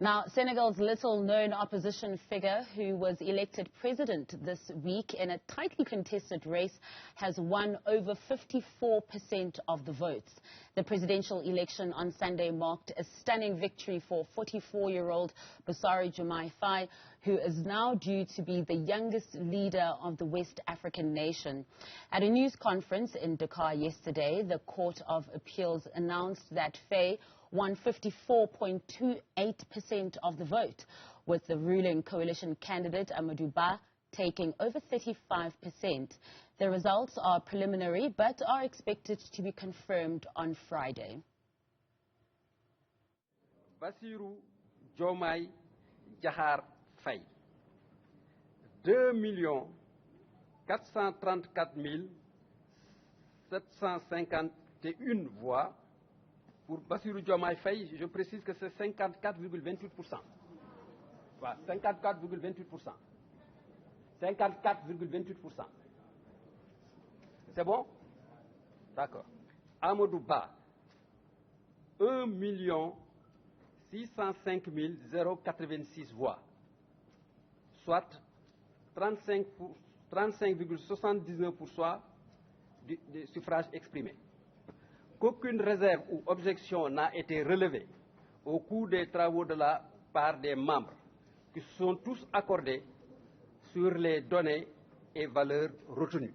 Now, Senegal's little-known opposition figure, who was elected president this week in a tightly contested race, has won over 54% of the votes. The presidential election on Sunday marked a stunning victory for 44-year-old Diomaye Faye, who is now due to be the youngest leader of the West African nation. At a news conference in Dakar yesterday, the Court of Appeals announced that Faye won 54.28% of the vote, with the ruling coalition candidate Amadou Ba taking over 35%. The results are preliminary but are expected to be confirmed on Friday. Bassirou Diomaye Faye, 2 434 751 voix. Pour Bassirou Diomaye Faye, je précise que c'est 54,28%. Voilà, 54,28%. 54,28%. C'est bon? D'accord. Amadou Ba, 1 605 086 voix, soit 35,79% des suffrages exprimés. Qu'aucune réserve ou objection n'a été relevée au cours des travaux de la part des membres, qui se sont tous accordés sur les données et valeurs retenues.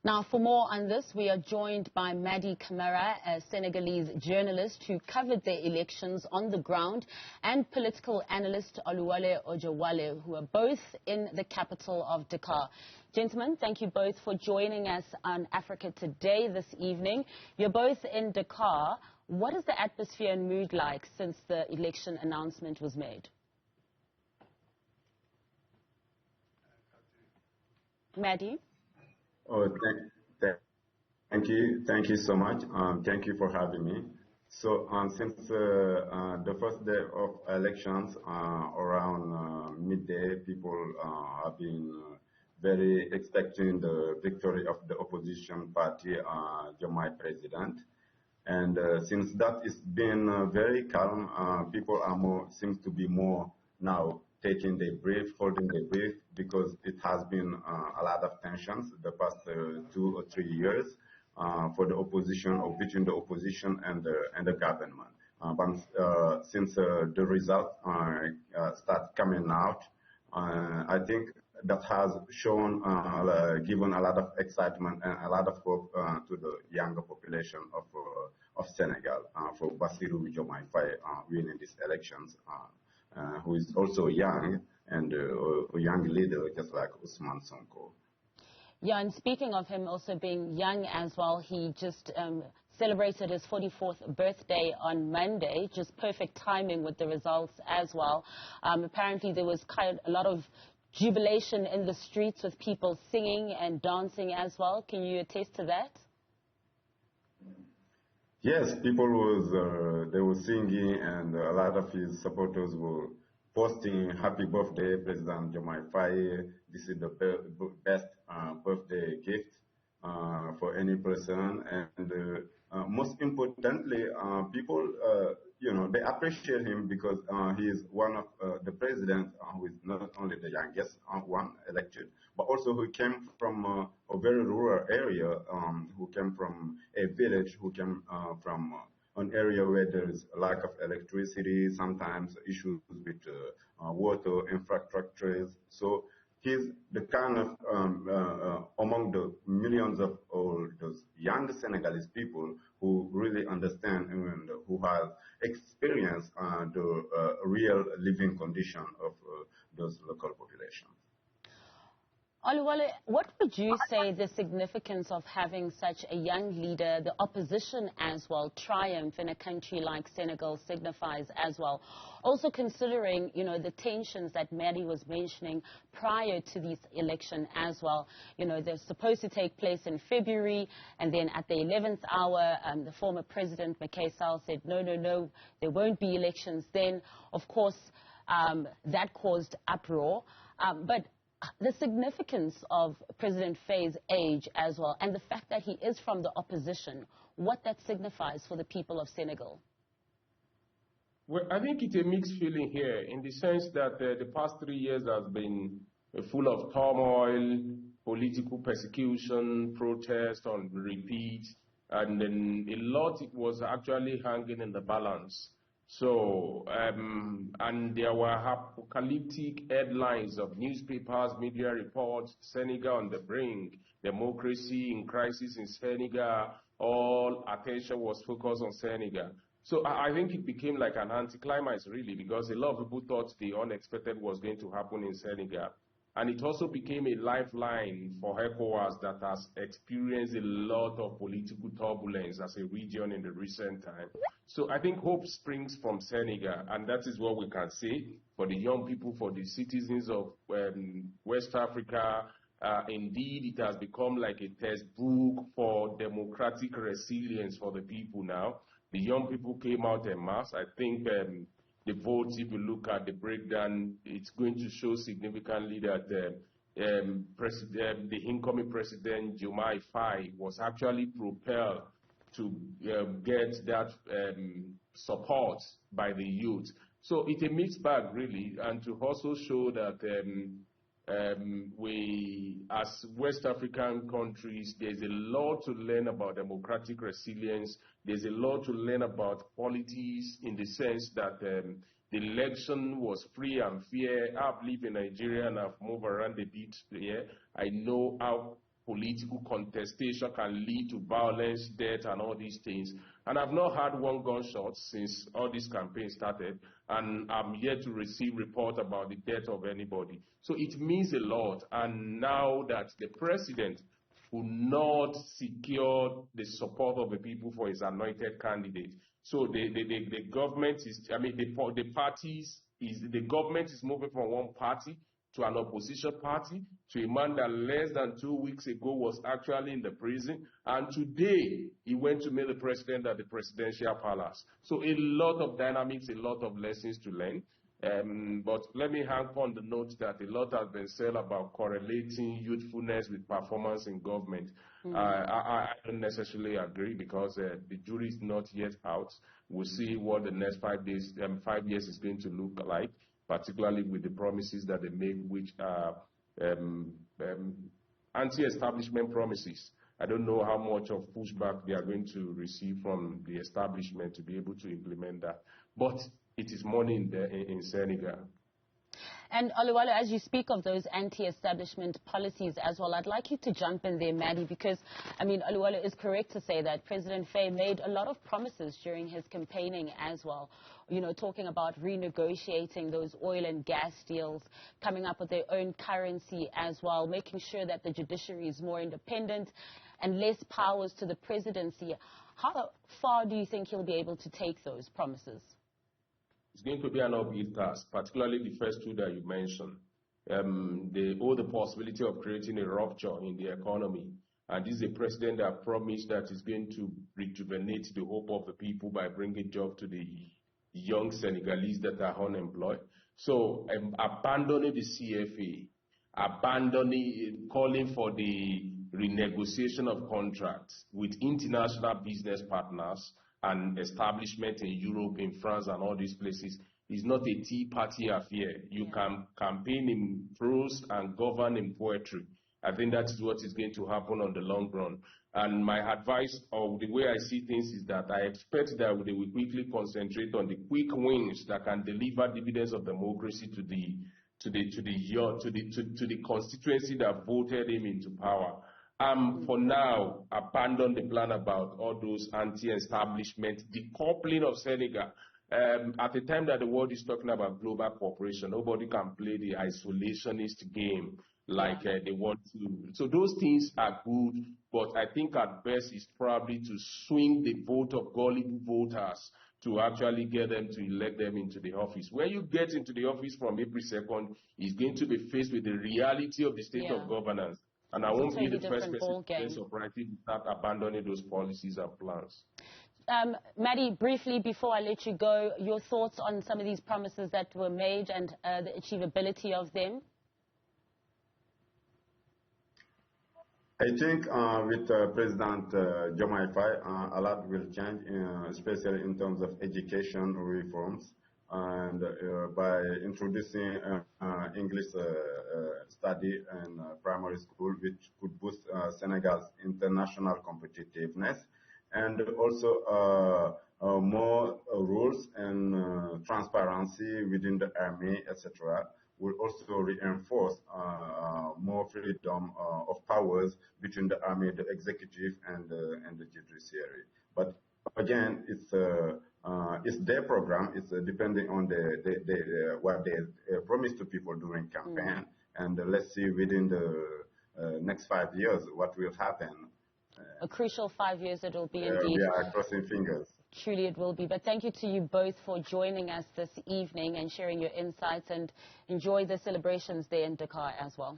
Now, for more on this, we are joined by Madi Camara, a Senegalese journalist who covered the elections on the ground, and political analyst Oluwale Ojawale, who are both in the capital of Dakar. Gentlemen, thank you both for joining us on Africa Today this evening. You're both in Dakar. What is the atmosphere and mood like since the election announcement was made? Madi? Oh, thank you so much. Thank you for having me. So since the first day of elections, around midday, people have been very expecting the victory of the opposition party, Diomaye president. And since that is been very calm, people are seems to be more now taking their breath, holding their breath, because it has been a lot of tensions the past 2 or 3 years for the opposition, or between the opposition and the government. But since the results start coming out, I think that has shown, given a lot of excitement and a lot of hope to the younger population of Senegal, for Bassirou Diomaye Faye winning these elections. Who is also young and a young leader, just like Ousmane Sonko. Yeah, and speaking of him also being young as well, he just celebrated his 44th birthday on Monday, just perfect timing with the results as well. Apparently there was a lot of jubilation in the streets with people singing and dancing as well. Can you attest to that? Yes, people they were singing, and a lot of his supporters were posting "Happy Birthday, President Diomaye Faye. This is the best birthday gift for any person." And most importantly, people, they appreciate him because he is one of the presidents who is not only the youngest one elected, but also who came from a very rural area, who came from a village, who came from an area where there is a lack of electricity, sometimes issues with water infrastructures. So he's the kind of, among the millions of all those young Senegalese people who really understand and who have experienced the real living condition of those local populations. Oluwale, what would you say the significance of having such a young leader, the opposition as well, triumph in a country like Senegal signifies as well? Also considering, the tensions that Madi was mentioning prior to this election as well. They're supposed to take place in February, and then at the 11th hour, the former president, Macky Sall, said, no, there won't be elections then. Of course, that caused uproar. But the significance of President Faye's age as well, and the fact that he is from the opposition, what that signifies for the people of Senegal. Well, I think it's a mixed feeling here in the sense that the past 3 years has been full of turmoil, political persecution, protest on repeat, and then a lot was actually hanging in the balance. So, and there were apocalyptic headlines of newspapers, media reports, Senegal on the brink, democracy in crisis in Senegal, all attention was focused on Senegal. So I think it became like an anticlimax, really, because a lot of people thought the unexpected was going to happen in Senegal. And it also became a lifeline for ECOWAS that has experienced a lot of political turbulence as a region in the recent time. So I think hope springs from Senegal, and that is what we can say for the young people, for the citizens of West Africa. Indeed, it has become like a textbook for democratic resilience for the people now. The young people came out en masse. I think the votes, if you look at the breakdown, it's going to show significantly that the incoming president, Diomaye Faye, was actually propelled to get that support by the youth. So it's a mixed bag, really, and to also show that we, as West African countries, there's a lot to learn about democratic resilience. There's a lot to learn about politics in the sense that the election was free and fair. I've lived in Nigeria and I've moved around a bit here. I know how political contestation can lead to violence, death, and all these things. And I've not had one gunshot since all this campaign started, and I'm yet to receive report about the death of anybody. So it means a lot. And now that the president will not secure the support of the people for his anointed candidate, so the government is, I mean, the parties is, the government is moving from one party to an opposition party, to a man that less than 2 weeks ago was actually in the prison, and today he went to meet the president at the presidential palace. So a lot of dynamics, a lot of lessons to learn. But let me hang on the note that a lot has been said about correlating youthfulness with performance in government. I don't necessarily agree, because the jury is not yet out. We'll see what the next 5 years is going to look like, particularly with the promises that they make, which are anti-establishment promises. I don't know how much of pushback they are going to receive from the establishment to be able to implement that. But it is money in Senegal. And Oluwalo, as you speak of those anti-establishment policies as well, I'd like you to jump in there, Maddie, because, I mean, Oluwalo is correct to say that President Faye made a lot of promises during his campaigning as well, you know, talking about renegotiating those oil and gas deals, coming up with their own currency as well, making sure that the judiciary is more independent and less powers to the presidency. How far do you think he'll be able to take those promises? It's going to be an uphill task, particularly the first two that you mentioned. They owe the possibility of creating a rupture in the economy. And this is a president that promised that he's going to rejuvenate the hope of the people by bringing jobs to the young Senegalese that are unemployed. So abandoning the CFA, calling for the renegotiation of contracts with international business partners and establishment in Europe, in France, and all these places is not a Tea Party affair. You can campaign in prose and govern in poetry. I think that is what is going to happen on the long run. And my advice, or the way I see things, is that I expect that they will quickly concentrate on the quick wins that can deliver dividends of democracy to the constituency that voted him into power. For now, abandon the plan about all those anti-establishment, decoupling of Senegal. At the time that the world is talking about global cooperation, nobody can play the isolationist game like they want to. So those things are good, but I think at best it's probably to swing the vote of gullible voters to actually get them to elect them into the office. When you get into the office from April 2nd, it's going to be faced with the reality of the state of governance. And I won't be the first person to start abandoning those policies and plans. Maddie, briefly, before I let you go, your thoughts on some of these promises that were made and the achievability of them? I think with President Diomaye Faye, a lot will change, especially in terms of education reforms, and by introducing English study in primary school, which could boost Senegal's international competitiveness, and also more rules and transparency within the army, etc., will also reinforce more freedom of powers between the army, the executive, and the judiciary. But again, it's their program. It's depending on what they promise to people during campaign, and let's see within the next 5 years what will happen. A crucial 5 years it will be indeed. We are crossing fingers. Truly it will be. But thank you to you both for joining us this evening and sharing your insights, and enjoy the celebrations there in Dakar as well.